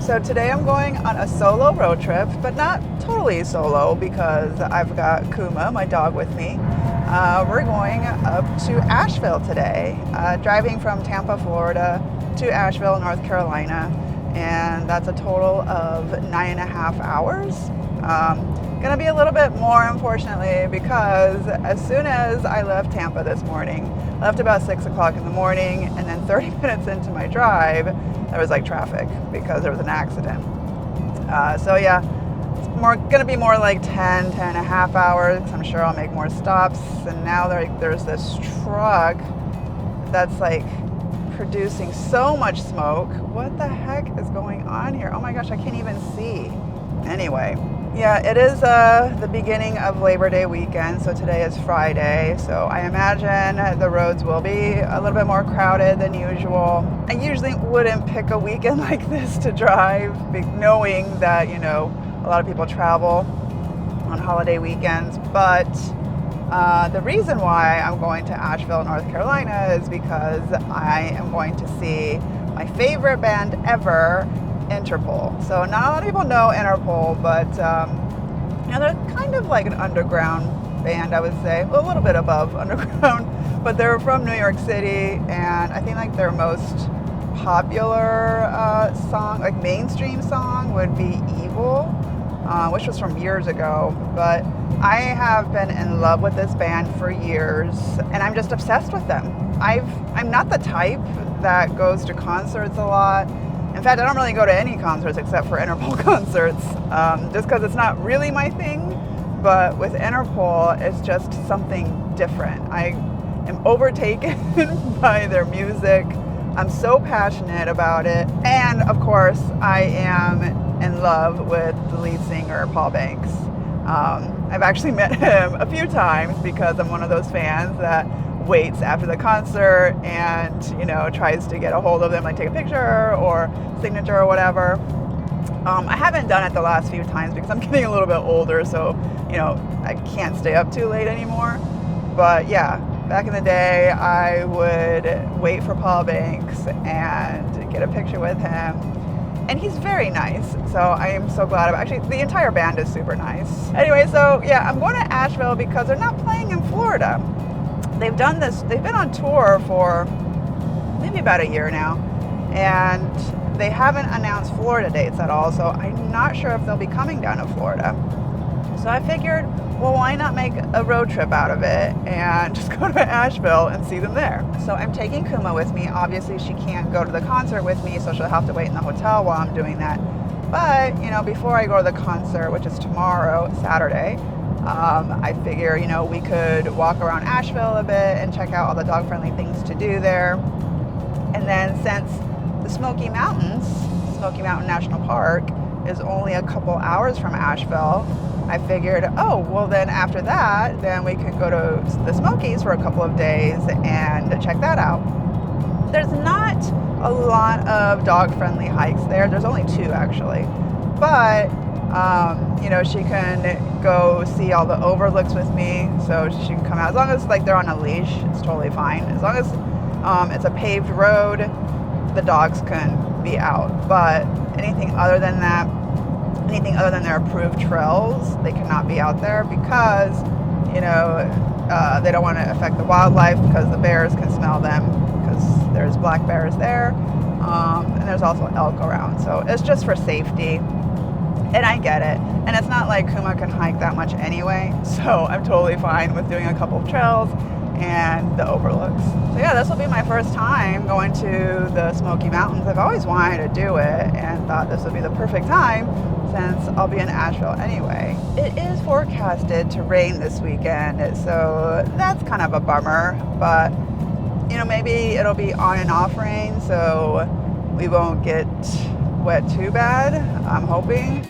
So today I'm going on a solo road trip, but not totally solo because I've got Kuma, my dog, with me. We're going up to Asheville today, driving from Tampa, Florida to Asheville, North Carolina, and that's a total of 9.5 hours. Gonna be a little bit more, unfortunately, because as soon as I left Tampa this morning, left about 6 o'clock in the morning, and then 30 minutes into my drive, there was like traffic because there was an accident. So yeah, it's gonna be more like 10 and a half hours. I'm sure I'll make more stops. And now there's this truck that's like producing so much smoke. What the heck is going on here? Oh my gosh, I can't even see. Anyway, yeah, it is the beginning of Labor Day weekend, so today is Friday, so I imagine the roads will be a little bit more crowded than usual. I usually wouldn't pick a weekend like this to drive, knowing that, you know, a lot of people travel on holiday weekends, but the reason why I'm going to Asheville, North Carolina is because I am going to see my favorite band ever, Interpol. So not a lot of people know Interpol, but you know, they're kind of like an underground band, I would say, a little bit above underground, but they're from New York City, and I think like their most popular song, like mainstream song, would be Evil, which was from years ago. But I have been in love with this band for years, and I'm just obsessed with them. I'm not the type that goes to concerts a lot. In fact, I don't really go to any concerts except for Interpol concerts, just because it's not really my thing. But with Interpol, it's just something different. I am overtaken by their music. I'm so passionate about it. And of course, I am in love with the lead singer, Paul Banks. I've actually met him a few times because I'm one of those fans that waits after the concert and, you know, tries to get a hold of them, like take a picture or signature or whatever. I haven't done it the last few times because I'm getting a little bit older, so, you know, I can't stay up too late anymore. But yeah, back in the day, I would wait for Paul Banks and get a picture with him. And he's very nice, so I am so glad about it. Actually, the entire band is super nice. Anyway, so yeah, I'm going to Asheville because they're not playing in Florida. They've been on tour for maybe about a year now, and they haven't announced Florida dates at all, so I'm not sure if they'll be coming down to Florida. So I figured, well, why not make a road trip out of it and just go to Asheville and see them there. So I'm taking Kuma with me. Obviously, she can't go to the concert with me, so she'll have to wait in the hotel while I'm doing that. But, you know, before I go to the concert, which is tomorrow, Saturday, I figure, you know, we could walk around Asheville a bit and check out all the dog-friendly things to do there. And then since the Smoky Mountain National Park is only a couple hours from Asheville, I figured, oh, well then after that, then we could go to the Smokies for a couple of days and check that out. There's not a lot of dog-friendly hikes there. There's only 2 actually. But you know, she can go see all the overlooks with me, so she can come out. As long as like they're on a leash, it's totally fine. As long as it's a paved road, the dogs can be out. But anything other than their approved trails, they cannot be out there because, you know, they don't want to affect the wildlife because the bears can smell them because there's black bears there, and there's also elk around. So it's just for safety. And I get it. And it's not like Kuma can hike that much anyway, so I'm totally fine with doing a couple of trails and the overlooks. So yeah, this will be my first time going to the Smoky Mountains. I've always wanted to do it and thought this would be the perfect time since I'll be in Asheville anyway. It is forecasted to rain this weekend, so that's kind of a bummer, but you know, maybe it'll be on and off rain, so we won't get wet too bad, I'm hoping.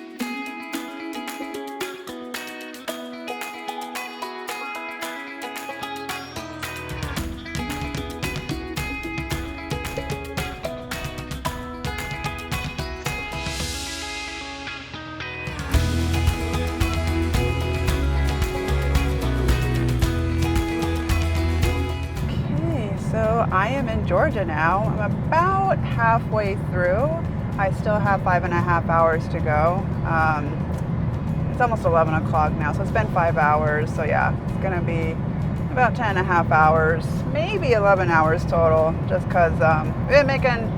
I am in Georgia now. I'm about halfway through. I still have 5.5 hours to go. It's almost 11 o'clock now, so it's been 5 hours. So yeah, it's gonna be about 10.5 hours, maybe 11 hours total, just because we've been making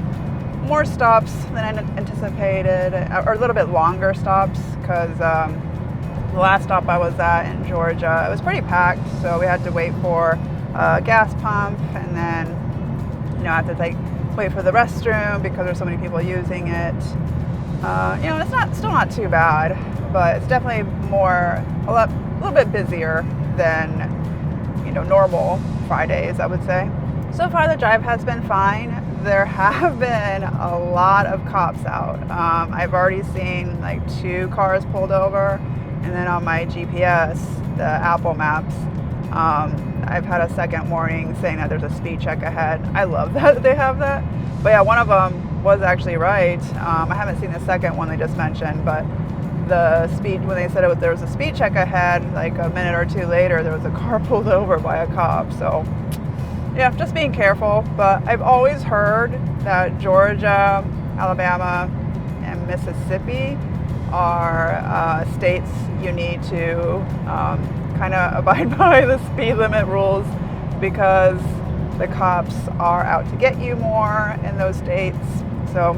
more stops than I anticipated, or a little bit longer stops, because the last stop I was at in Georgia, it was pretty packed, so we had to wait for a gas pump, and then I had to wait for the restroom because there's so many people using it. It's still not too bad, but it's definitely a little bit busier than normal Fridays, I would say. So far the drive has been fine. There have been a lot of cops out. I've already seen 2 cars pulled over, and then on my GPS, the Apple Maps, I've had a second warning saying that there's a speed check ahead. I love that they have that. But yeah, one of them was actually right. I haven't seen the second one they just mentioned, but the speed, when they said there was a speed check ahead, a minute or two later, there was a car pulled over by a cop. So yeah, just being careful. But I've always heard that Georgia, Alabama, and Mississippi are states you need to kind of abide by the speed limit rules, because the cops are out to get you more in those states. So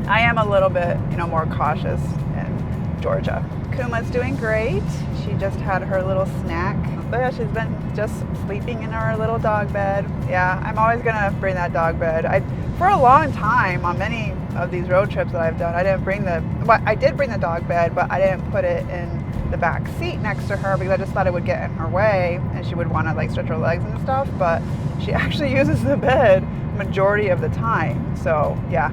I am a little bit more cautious in Georgia. Kuma's doing great. She just had her little snack. But yeah, she's been just sleeping in her little dog bed. Yeah, I'm always gonna bring that dog bed. For a long time on many of these road trips that I've done, I did bring the dog bed, but I didn't put it in the back seat next to her because I just thought it would get in her way and she would want to stretch her legs and stuff. But she actually uses the bed majority of the time. So yeah,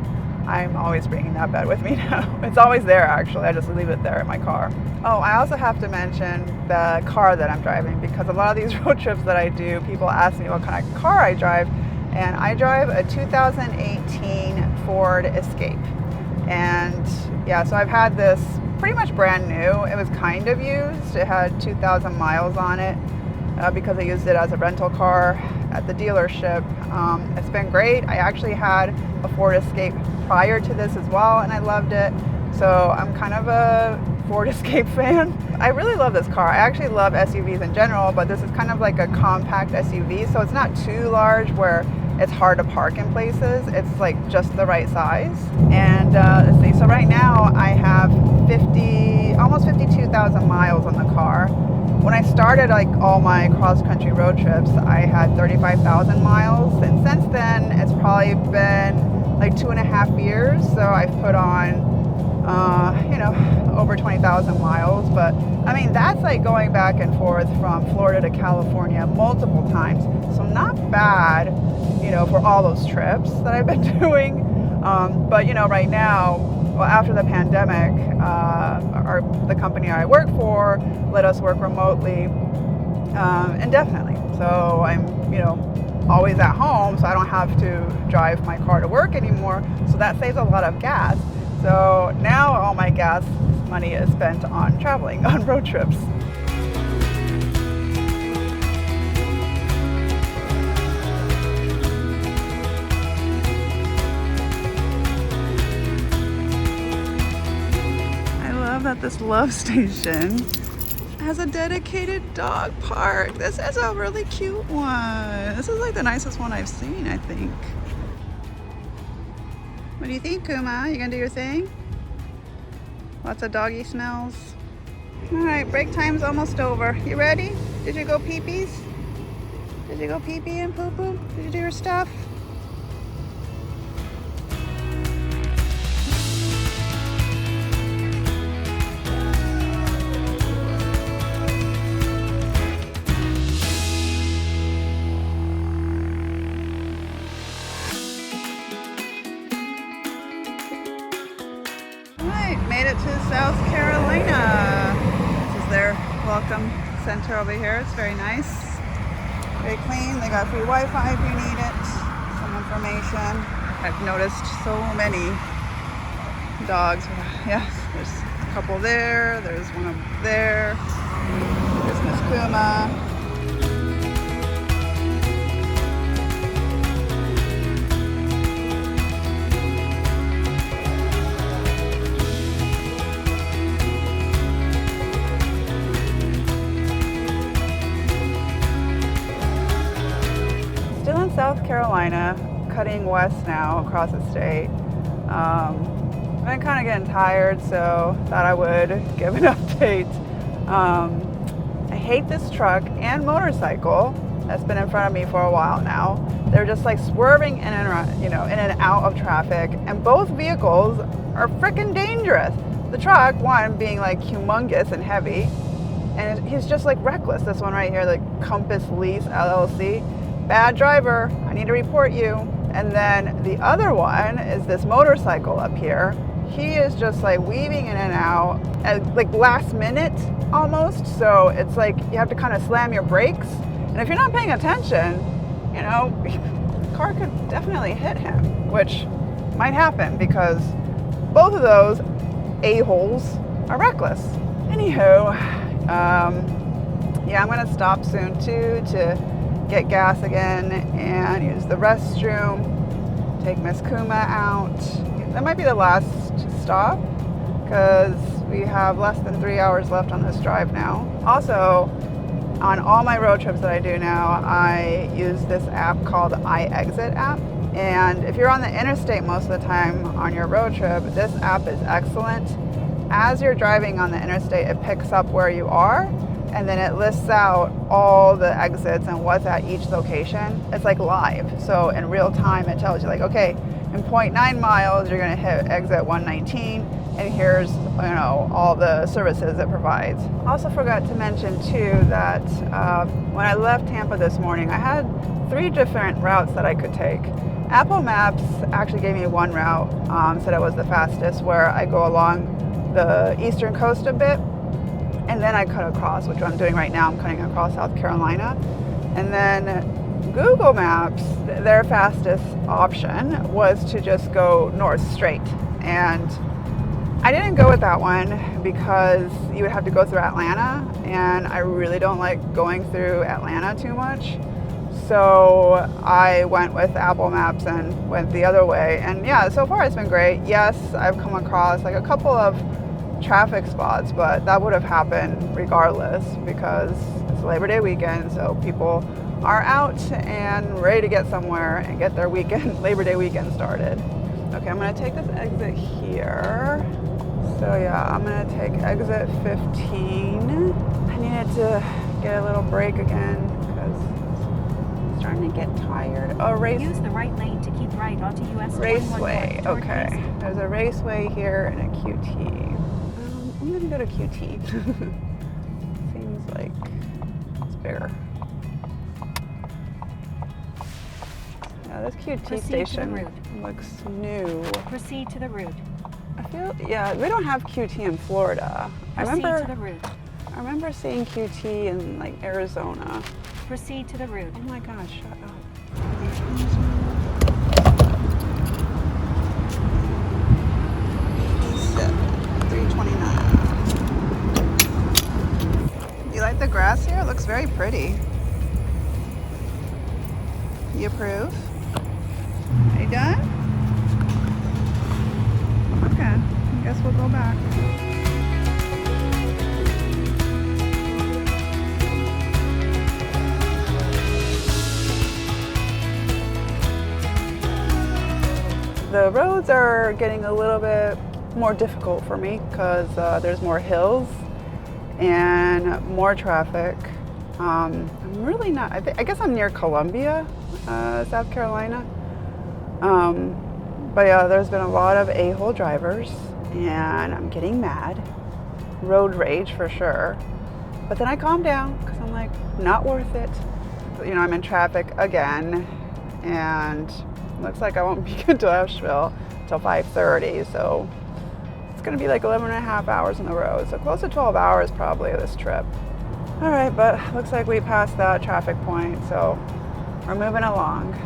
I'm always bringing that bed with me now. It's always there, actually. I just leave it there in my car. Oh, I also have to mention the car that I'm driving, because a lot of these road trips that I do, people ask me what kind of car I drive, and I drive a 2018 Ford Escape. And yeah, so I've had this pretty much brand new. It was kind of used. It had 2,000 miles on it because I used it as a rental car at the dealership. It's been great. I actually had a Ford Escape prior to this as well, and I loved it. So I'm kind of a Ford Escape fan. I really love this car. I actually love SUVs in general, but this is kind of like a compact SUV, so it's not too large where it's hard to park in places. It's just the right size. And let's see, so right now I have almost 52,000 miles on the car. When I started all my cross-country road trips, I had 35,000 miles, and since then it's probably been 2.5 years. So I've put on over 20,000 miles. But I mean, that's going back and forth from Florida to California multiple times. So not bad, for all those trips that I've been doing. But right now, well, after the pandemic, the company I work for let us work remotely indefinitely. So I'm, always at home, so I don't have to drive my car to work anymore. So that saves a lot of gas. So now all my gas money is spent on traveling on road trips. I love that this Love Station has a dedicated dog park. This is a really cute one. This is the nicest one I've seen, I think. What do you think, Kuma? You gonna do your thing? Lots of doggy smells. All right, break time's almost over. You ready? Did you go pee-pees? Did you go pee-pee and poo-poo? Did you do your stuff? Made it to South Carolina. This is their welcome center over here. It's very nice, very clean. They got free Wi-Fi if you need it. Some information. I've noticed so many dogs. Yes, there's a couple there. There's one up there. There's Miss Kuma. Carolina, cutting west now across the state. I've been kind of getting tired, so thought I would give an update. I hate this truck and motorcycle that's been in front of me for a while now. They're just like swerving in and in and out of traffic, and both vehicles are freaking dangerous. The truck, one being like humongous and heavy, and he's just like reckless. This one right here, the Compass Lease LLC, bad driver, I need to report you. And then the other one is this motorcycle up here. He is just like weaving in and out at like last minute almost. So it's like you have to kind of slam your brakes. And if you're not paying attention, the car could definitely hit him, which might happen because both of those a-holes are reckless. Anywho, I'm gonna stop soon too to get gas again and use the restroom, take Miss Kuma out. That might be the last stop because we have less than 3 hours left on this drive now. Also, on all my road trips that I do now, I use this app called iExit app. And if you're on the interstate most of the time on your road trip, this app is excellent. As you're driving on the interstate, it picks up where you are, and then it lists out all the exits and what's at each location. It's like live. So in real time, it tells you like, okay, in 0.9 miles, you're gonna hit exit 119, and here's all the services it provides. Also forgot to mention too that when I left Tampa this morning, I had 3 different routes that I could take. Apple Maps actually gave me one route, said it was the fastest, where I go along the eastern coast a bit, and then I cut across, which I'm doing right now. I'm cutting across South Carolina. And then Google Maps, their fastest option was to just go north straight. And I didn't go with that one because you would have to go through Atlanta, and I really don't like going through Atlanta too much. So I went with Apple Maps and went the other way. And yeah, so far it's been great. Yes, I've come across like a couple of traffic spots, but that would have happened regardless because it's Labor Day weekend, so people are out and ready to get somewhere and get their weekend, Labor Day weekend started. Okay, I'm gonna take this exit here. So yeah, I'm gonna take exit 15. I needed to get a little break again because I'm starting to get tired. Oh, Use the right lane to keep right onto US Raceway, okay. There's a raceway here and a QT. I'm gonna go to QT. Seems like it's bigger. Yeah, this QT Proceed station looks new. Proceed to the route. Yeah, we don't have QT in Florida. Proceed to the route. I remember seeing QT in like Arizona. Proceed to the route. Oh my gosh, shut up. 329. You like the grass here? It looks very pretty. You approve? Are you done? Okay, I guess we'll go back. The roads are getting a little bit more difficult for me because there's more hills and more traffic. I'm really not, I guess I'm near Columbia, South Carolina. But yeah, there's been a lot of a-hole drivers and I'm getting mad. Road rage for sure. But then I calm down because I'm like, not worth it. I'm in traffic again, and looks like I won't be good to Asheville till 5:30, so it's gonna be like 11 and a half hours on the road, so close to 12 hours probably of this trip. All right, but looks like we passed that traffic point, so we're moving along.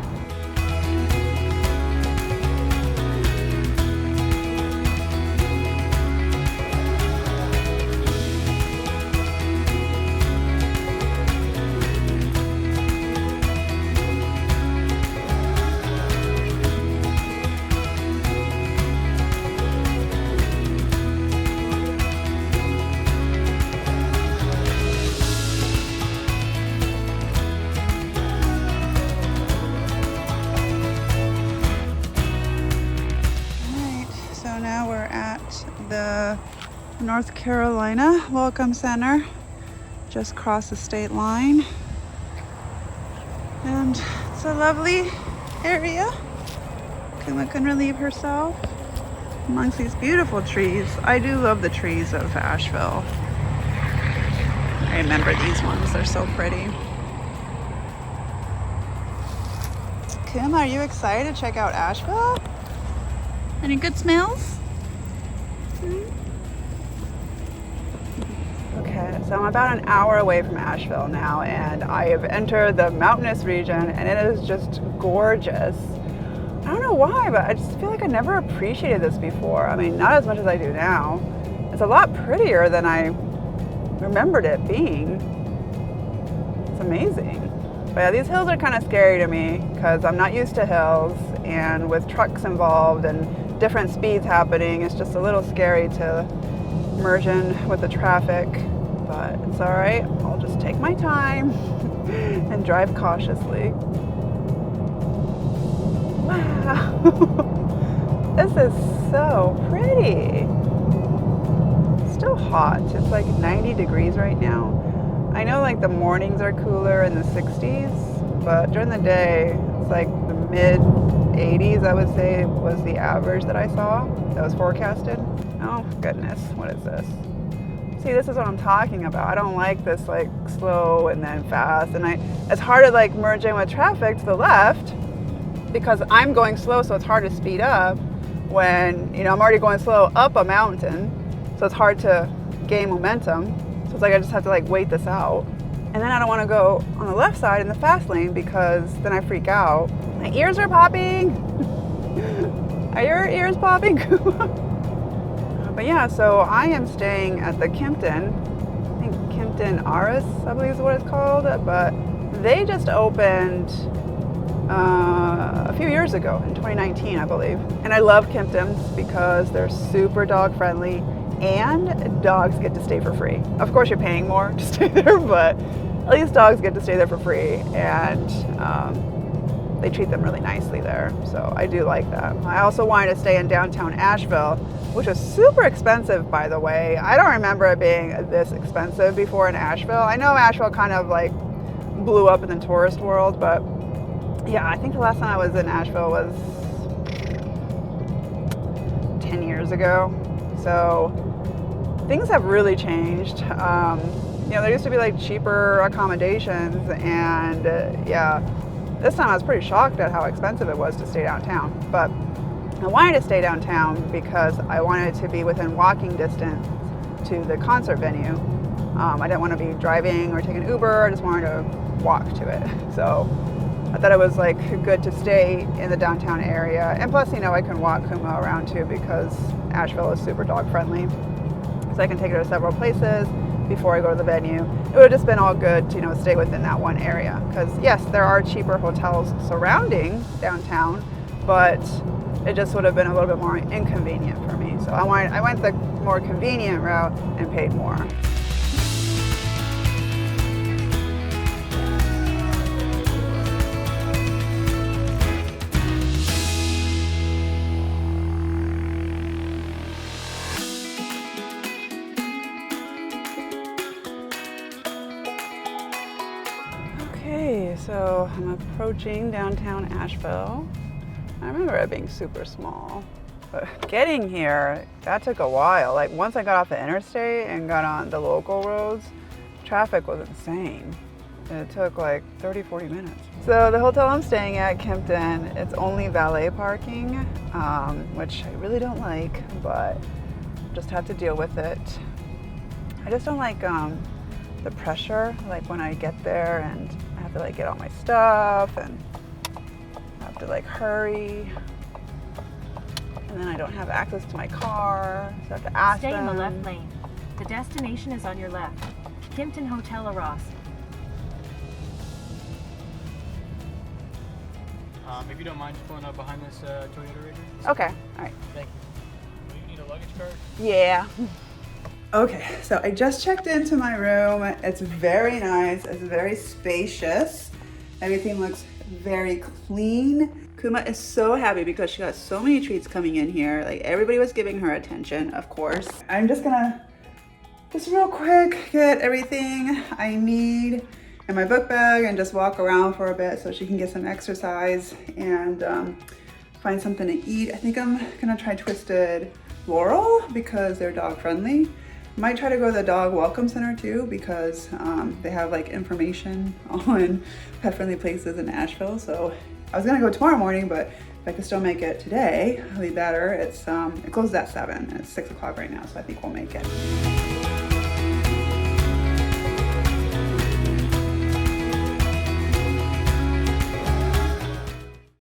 North Carolina Welcome Center. Just crossed the state line. And it's a lovely area. Kuma can relieve herself amongst these beautiful trees. I do love the trees of Asheville. I remember these ones, they're so pretty. Kuma, are you excited to check out Asheville? Any good smells? Okay, so I'm about an hour away from Asheville now, and I have entered the mountainous region, and it is just gorgeous. I don't know why, but I just feel like I never appreciated this before. I mean, not as much as I do now. It's a lot prettier than I remembered it being. It's amazing. But yeah, these hills are kind of scary to me because I'm not used to hills, and with trucks involved and different speeds happening, it's just a little scary to merge in with the traffic. But it's all right. I'll just take my time and drive cautiously. Wow, this is so pretty. It's still hot. It's like 90 degrees right now. I know like the mornings are cooler in the 60s, but during the day, it's like the mid 80s, I would say, was the average that I saw that was forecasted. Oh goodness, what is this? See, this is what I'm talking about. I don't like this like slow and then fast, and it's hard to like merge in with traffic to the left because I'm going slow, so it's hard to speed up when, you know, I'm already going slow up a mountain, so it's hard to gain momentum. So it's like I just have to like wait this out. And then I don't want to go on the left side in the fast lane because then I freak out. My ears are popping. Are your ears popping? But yeah, so I am staying at the Kimpton. I think Kimpton Aris, I believe is what it's called. But they just opened a few years ago in 2019, I believe. And I love Kimptons because they're super dog friendly and dogs get to stay for free. Of course, you're paying more to stay there, but at least dogs get to stay there for free, and they treat them really nicely there. So I do like that. I also wanted to stay in downtown Asheville, which was super expensive, by the way. I don't remember it being this expensive before in Asheville. I know Asheville kind of like blew up in the tourist world, but yeah, I think the last time I was in Asheville was 10 years ago. So things have really changed. You know, there used to be like cheaper accommodations, and yeah, this time I was pretty shocked at how expensive it was to stay downtown. But I wanted to stay downtown because I wanted to be within walking distance to the concert venue. I didn't want to be driving or taking Uber. I just wanted to walk to it. So I thought it was like good to stay in the downtown area. And plus, you know, I can walk Kuma around too because Asheville is super dog friendly. So I can take her to several places before I go to the venue. It would have just been all good to, you know, stay within that one area. Because yes, there are cheaper hotels surrounding downtown, but it just would have been a little bit more inconvenient for me. So I went the more convenient route and paid more. Okay, so I'm approaching downtown Asheville. I remember it being super small, but getting here, that took a while. Like once I got off the interstate and got on the local roads, traffic was insane. It took like 30, 40 minutes. So the hotel I'm staying at, Kimpton, it's only valet parking, which I really don't like, but just have to deal with it. I just don't like the pressure, like when I get there and I have to like get all my stuff and I have to like hurry, and then I don't have access to my car, so I have to ask Stay them. in the left lane. The destination is on your left. Kimpton Hotel Aros. If you don't mind just pulling up behind this Toyota Ranger. Okay, all right. Thank you. Do you need a luggage cart? Yeah. Okay, so I just checked into my room. It's very nice. It's very spacious. Everything looks very clean. Kuma is so happy because she got so many treats coming in here. Like everybody was giving her attention, of course. I'm just gonna just real quick, get everything I need in my book bag and just walk around for a bit so she can get some exercise and find something to eat. I think I'm gonna try Twisted Laurel because they're dog friendly. Might try to go to the dog welcome center too because they have like information on pet friendly places in Asheville. So I was gonna go tomorrow morning, but if I could still make it today, it'll be better. It closes at 7 and it's 6 o'clock right now, so I think we'll make it.